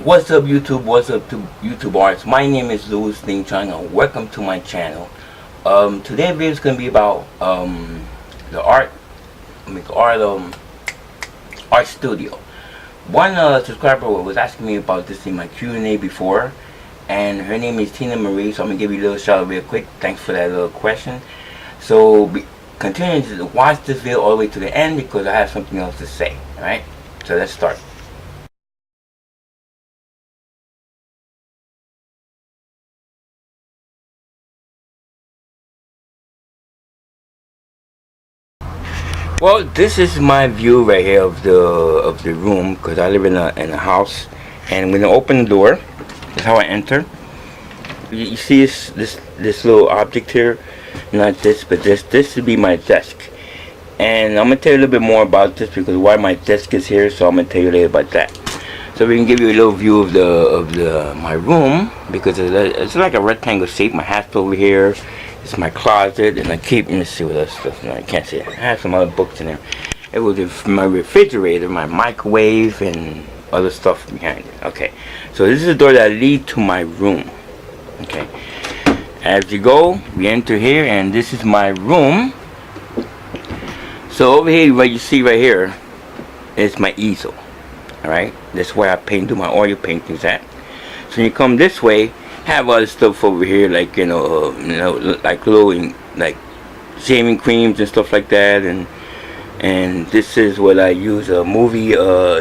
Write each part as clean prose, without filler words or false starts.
What's up YouTube? What's up to YouTube arts? My name is Luisngchongjrart and welcome to my channel. Today's video is gonna be about the art studio. One subscriber was asking me about this in my Q&A before, and her name is Tina Marie, so I'm gonna give you a little shout out real quick. Thanks for that little question. So continue to watch this video all the way to the end because I have something else to say. Alright? So let's start. Well, this is my view right here of the room because I live in a house, and when I open the door, that's how I enter. You see this little object here, not this, but this would be my desk, and I'm gonna tell you a little bit more about this because why my desk is here. So I'm gonna tell you later about that. So we can give you a little view of my room because it's like a rectangle shape. My hat's over here. It's my closet, and I keep, let me see what else stuff. No, I can't see it. I have some other books in there. It was my refrigerator, my microwave, and other stuff behind it. Okay, so this is the door that leads to my room. Okay, as you go, we enter here, and this is my room. So over here, what you see right here is my easel. All right, that's where I do my oil paintings at. So when you come this way, have other stuff over here, like like little like shaving creams and stuff like that, and this is what I use, a movie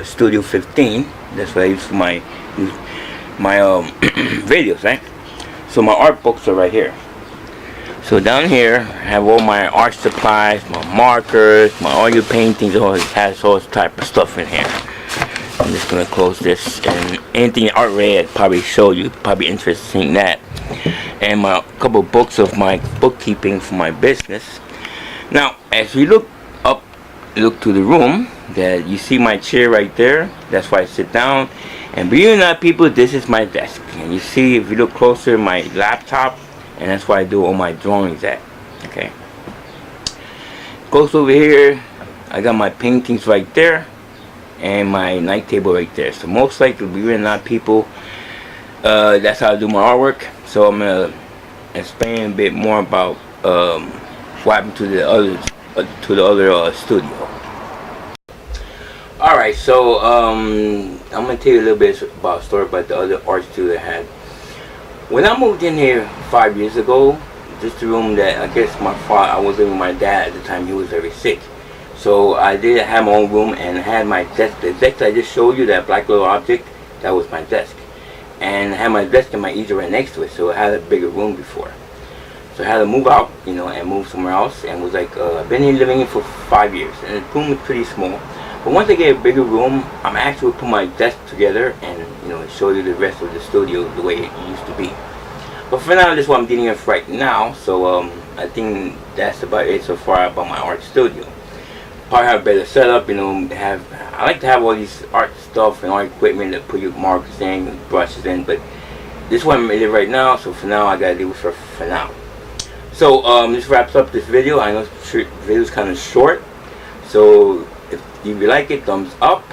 Studio 15. That's what I use for my videos, right? So my art books are right here. So down here I have all my art supplies, my markers, my oil paintings. It has all type of stuff in here. I'm just gonna close this, and anything art related I'd probably show you, probably interested in that, and my couple books of my bookkeeping for my business. Now as we look to the room, that you see my chair right there, that's why I sit down. And believe it or not, people, this is my desk, and you see, if you look closer, my laptop, and that's why I do all my drawings at. Okay, goes over here, I got my paintings right there and my night table right there. So most likely, believe it or not, people, that's how I do my artwork. So I'm gonna explain a bit more about what happened to the other studio. Alright, so I'm gonna tell you a little bit about a story about the other art studio I had. When I moved in here 5 years ago, just the room that I guess I was living with my dad at the time. He was very sick. So I did have my own room, and I had my desk. The desk I just showed you, that black little object, that was my desk. And I had my desk and my easel right next to it, so I had a bigger room before. So I had to move out, and move somewhere else, and was like, I've been here living here for 5 years, and the room is pretty small. But once I get a bigger room, I'm actually put my desk together and, show you the rest of the studio the way it used to be. But for now, this is what I'm dealing with right now, so I think that's about it so far about my art studio. Probably have a better setup, I like to have all these art stuff and art equipment to put your markers in, brushes in, but this is what I'm in right now, so for now I gotta do it for now. So this wraps up this video. I know the video is kind of short, so if you like it, thumbs up,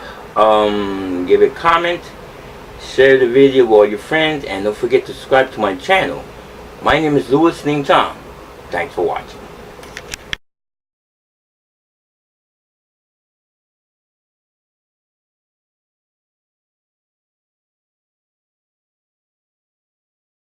give it a comment, share the video with all your friends, and don't forget to subscribe to my channel. My name is Luisngchongjrart. Thanks for watching.